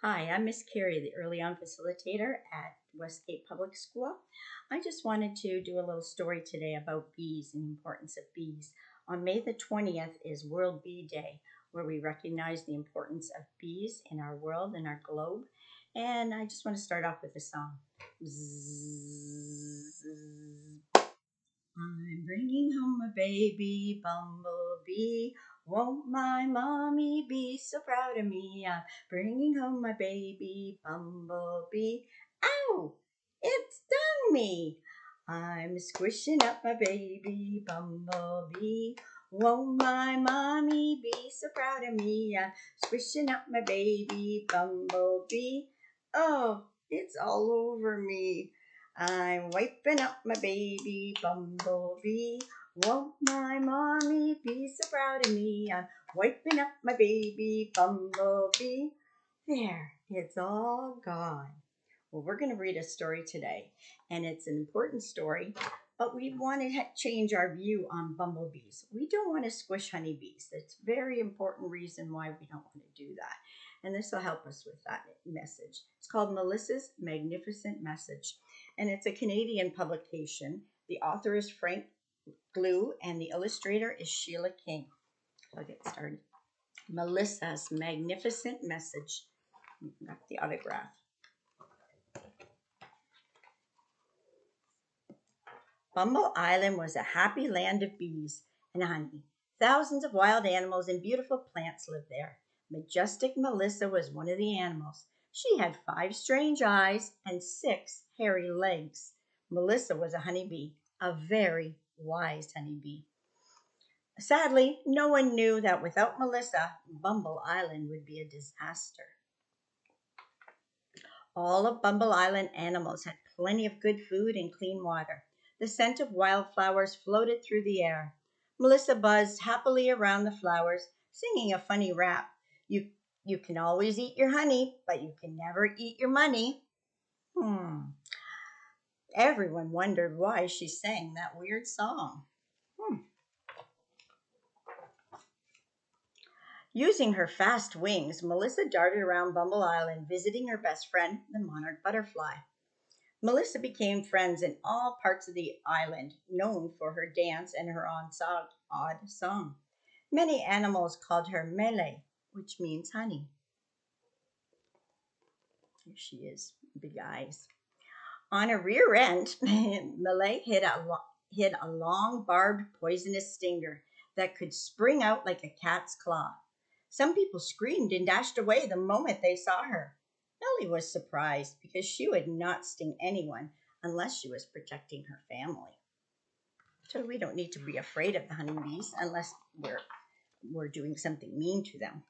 Hi, I'm Miss Carey, the early on facilitator at Westgate Public School. I just wanted to do a little story today about bees and the importance of bees. On May the 20th is World Bee Day, where we recognize the importance of bees in our world and our globe. And I just want to start off with a song. I'm bringing home a baby bumblebee. Won't my mommy be so proud of me? I'm bringing home my baby bumblebee. Ow! It stung me. I'm squishing up my baby bumblebee. Won't my mommy be so proud of me? I'm squishing up my baby bumblebee. Oh, it's all over me. I'm wiping up my baby bumblebee. Won't my mommy be so proud of me? I'm wiping up my baby bumblebee. There, it's all gone. Well, we're going to read a story today, and it's an important story, but we want to change our view on bumblebees. We don't want to squish honeybees. That's a very important reason why we don't want to do that. And this will help us with that message. It's called Melissa's Magnificent Message, and it's a Canadian publication. The author is Frank Glue, and the illustrator is Sheila King. I'll get started. Melissa's Magnificent Message. Got the autograph. Bumble Island was a happy land of bees and honey. Thousands of wild animals and beautiful plants lived there. Majestic Melissa was one of the animals. She had 5 strange eyes and 6 hairy legs. Melissa was a honeybee, a very wise honeybee. Sadly, no one knew that without Melissa, Bumble Island would be a disaster. All of Bumble Island animals had plenty of good food and clean water. The scent of wildflowers floated through the air. Melissa buzzed happily around the flowers, singing a funny rap. You can always eat your honey, but you can never eat your money. Hmm. Everyone wondered why she sang that weird song. Hmm. Using her fast wings, Melissa darted around Bumble Island, visiting her best friend, the monarch butterfly. Melissa became friends in all parts of the island, known for her dance and her odd song. Many animals called her Mele, which means honey. Here she is, big eyes. On her rear end, Mele hid a long, barbed, poisonous stinger that could spring out like a cat's claw. Some people screamed and dashed away the moment they saw her. Nellie was surprised because she would not sting anyone unless she was protecting her family. So we don't need to be afraid of the honeybees unless we're doing something mean to them.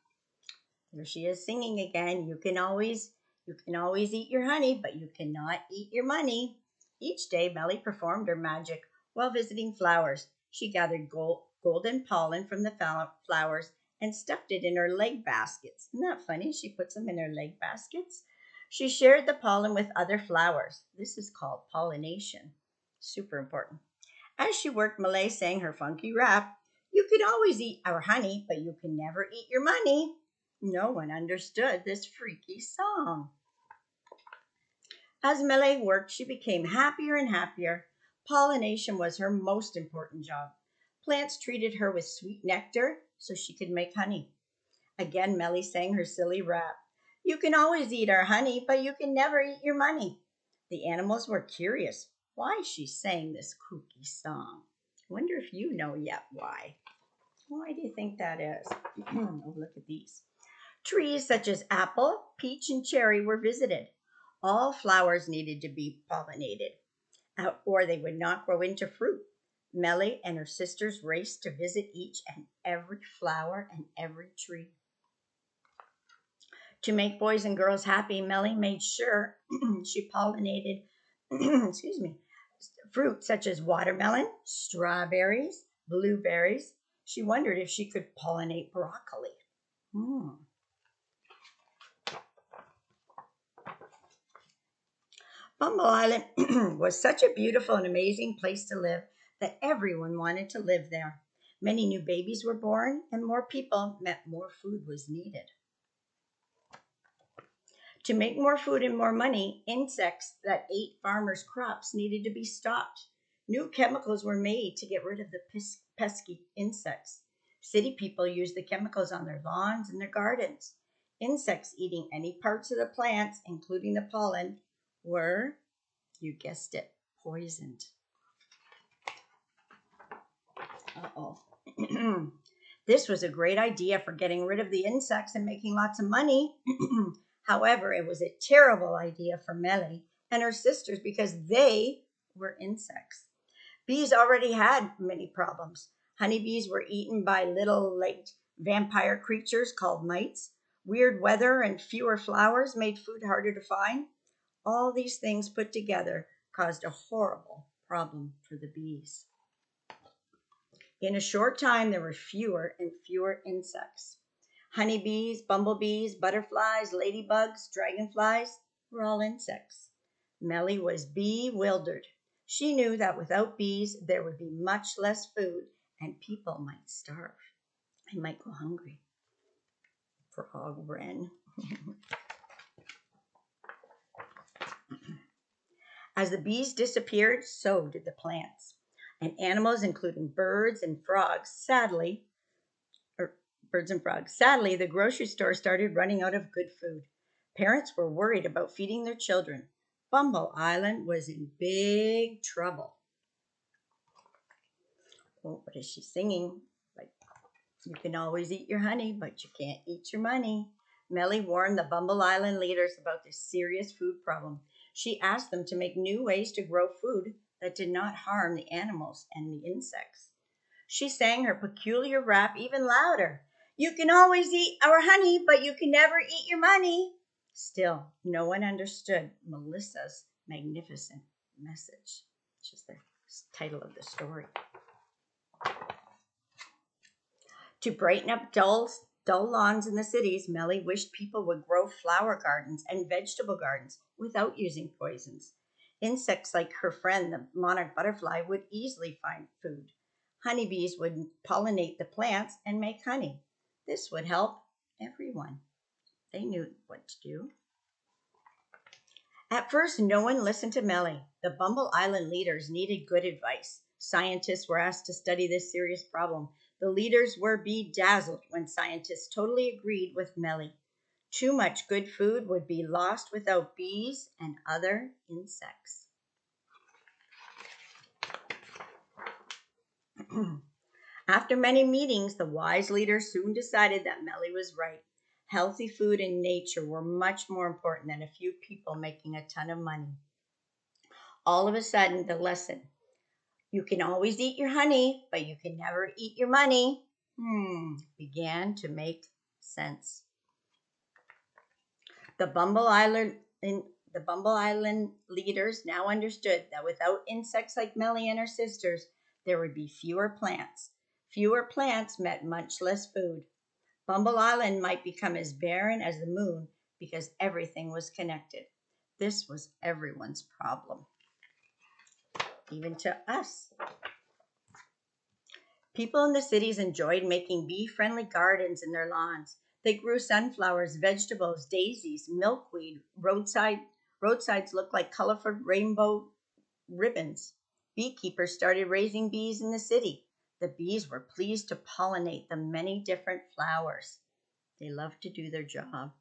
There she is singing again. You can always eat your honey, but you cannot eat your money. Each day, Melly performed her magic while visiting flowers. She gathered golden pollen from the flowers and stuffed it in her leg baskets. Isn't that funny? She puts them in her leg baskets. She shared the pollen with other flowers. This is called pollination. Super important. As she worked, Malay sang her funky rap. You can always eat our honey, but you can never eat your money. No one understood this freaky song. As Millie worked, she became happier and happier. Pollination was her most important job. Plants treated her with sweet nectar so she could make honey. Again, Melly sang her silly rap. You can always eat our honey, but you can never eat your money. The animals were curious why she sang this kooky song. Wonder if you know yet why. Why do you think that is? Oh, look at these. Trees such as apple, peach, and cherry were visited. All flowers needed to be pollinated, or they would not grow into fruit. Melly and her sisters raced to visit each and every flower and every tree. To make boys and girls happy, Melly made sure she pollinated, excuse me, fruit such as watermelon, strawberries, blueberries. She wondered if she could pollinate broccoli. Hmm. Bumble Island was such a beautiful and amazing place to live that everyone wanted to live there. Many new babies were born, and more people meant more food was needed. To make more food and more money, insects that ate farmers' crops needed to be stopped. New chemicals were made to get rid of the pesky insects. City people used the chemicals on their lawns and their gardens. Insects eating any parts of the plants, including the pollen, were, you guessed it, poisoned. Uh-oh. This was a great idea for getting rid of the insects and making lots of money. However, it was a terrible idea for Melly and her sisters because they were insects. Bees already had many problems. Honeybees were eaten by little legged vampire creatures called mites. Weird weather and fewer flowers made food harder to find. All these things put together caused a horrible problem for the bees. In a short time, there were fewer and fewer insects. Honeybees, bumblebees, butterflies, ladybugs, dragonflies were all insects. Melly was bewildered. She knew that without bees, there would be much less food and people might starve. They might go hungry. Frog Wren. As the bees disappeared, so did the plants. And animals, including birds and frogs, sadly, the grocery store started running out of good food. Parents were worried about feeding their children. Bumble Island was in big trouble. Oh, what is she singing? Like, you can always eat your honey, but you can't eat your money. Melly warned the Bumble Island leaders about this serious food problem. She asked them to make new ways to grow food that did not harm the animals and the insects. She sang her peculiar rap even louder. You can always eat our honey, but you can never eat your money. Still, no one understood Melissa's magnificent message, which is the title of the story. To brighten up dull lawns in the cities, Melly wished people would grow flower gardens and vegetable gardens without using poisons. Insects like her friend, the monarch butterfly, would easily find food. Honeybees would pollinate the plants and make honey. This would help everyone. They knew what to do. At first, no one listened to Melly. The Bumble Island leaders needed good advice. Scientists were asked to study this serious problem. The leaders were bedazzled when scientists totally agreed with Melly. Too much good food would be lost without bees and other insects. After many meetings, the wise leaders soon decided that Melly was right. Healthy food and nature were much more important than a few people making a ton of money. All of a sudden, the lesson, you can always eat your honey, but you can never eat your money, began to make sense. The Bumble Island leaders now understood that without insects like Melly and her sisters, there would be fewer plants. Fewer plants meant much less food. Bumble Island might become as barren as the moon because everything was connected. This was everyone's problem, even to us. People in the cities enjoyed making bee-friendly gardens in their lawns. They grew sunflowers, vegetables, daisies, milkweed. Roadsides looked like colorful rainbow ribbons. Beekeepers started raising bees in the city. The bees were pleased to pollinate the many different flowers. They loved to do their job.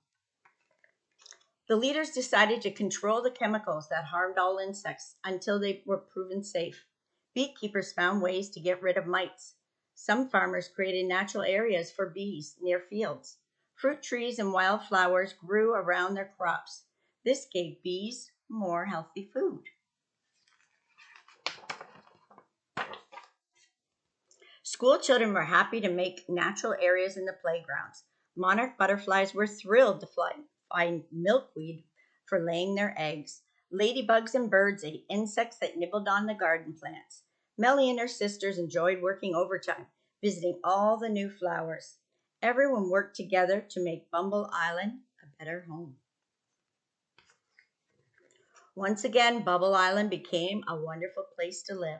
The leaders decided to control the chemicals that harmed all insects until they were proven safe. Beekeepers found ways to get rid of mites. Some farmers created natural areas for bees near fields. Fruit trees and wildflowers grew around their crops. This gave bees more healthy food. School children were happy to make natural areas in the playgrounds. Monarch butterflies were thrilled to find milkweed for laying their eggs. Ladybugs and birds ate insects that nibbled on the garden plants. Melly and her sisters enjoyed working overtime, visiting all the new flowers. Everyone worked together to make Bumble Island a better home. Once again, Bumble Island became a wonderful place to live.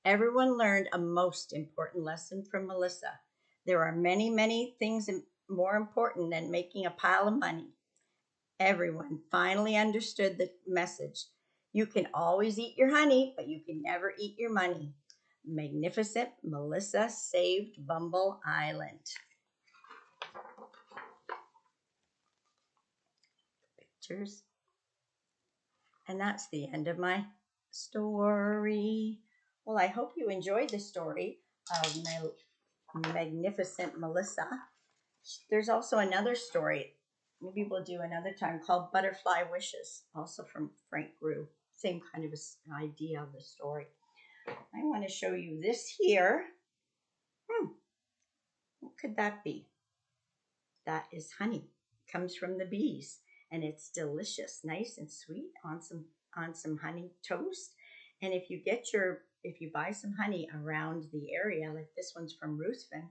Everyone learned a most important lesson from Melissa. There are many, many things more important than making a pile of money. Everyone finally understood the message. You can always eat your honey, but you can never eat your money. Magnificent Melissa saved Bumble Island. Pictures. And that's the end of my story. Well, I hope you enjoyed the story of Magnificent Melissa. There's also another story, maybe we'll do another time, called Butterfly Wishes, also from Frank Grew. Same kind of idea of the story. I want to show you this here. What could that be? That is honey. It comes from the bees, and it's delicious, nice and sweet on some honey toast. And if you buy some honey around the area, like this one's from Ruthven,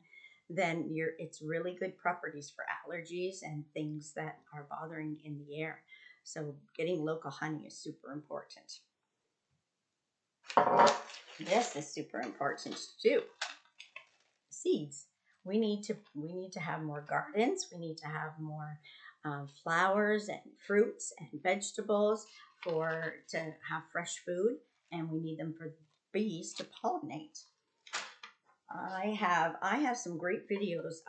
then it's really good properties for allergies and things that are bothering in the air. So getting local honey is super important. This is super important too. Seeds. We need to have more gardens. We need to have more flowers and fruits and vegetables to have fresh food, and we need them for bees to pollinate. I have some great videos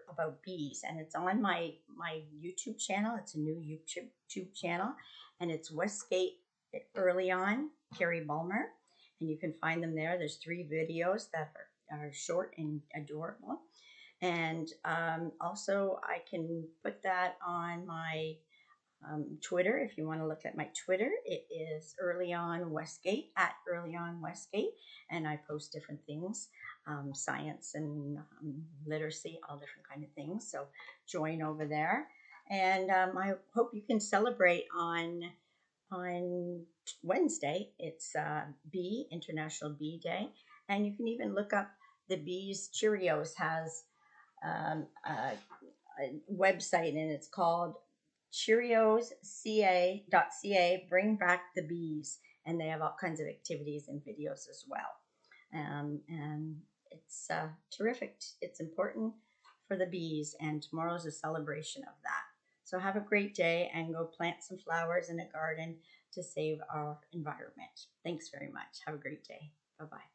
about bees, and it's on my YouTube channel. It's a new YouTube channel, and it's Westgate Early On Carrie Bulmer, and you can find them there. There's 3 videos that are short and adorable, and also I can put that on my Twitter. If you want to look at my Twitter, it is Early On Westgate, at Early On Westgate, and I post different things, science and literacy, all different kind of things. So join over there, and I hope you can celebrate on Wednesday. It's International Bee Day, and you can even look up the Bees Cheerios has a website, and it's called CheeriosCA.ca. Bring back the bees, and they have all kinds of activities and videos as well. And it's terrific. It's important for the bees, and tomorrow's a celebration of that. So have a great day and go plant some flowers in a garden to save our environment. Thanks very much. Have a great day. Bye-bye.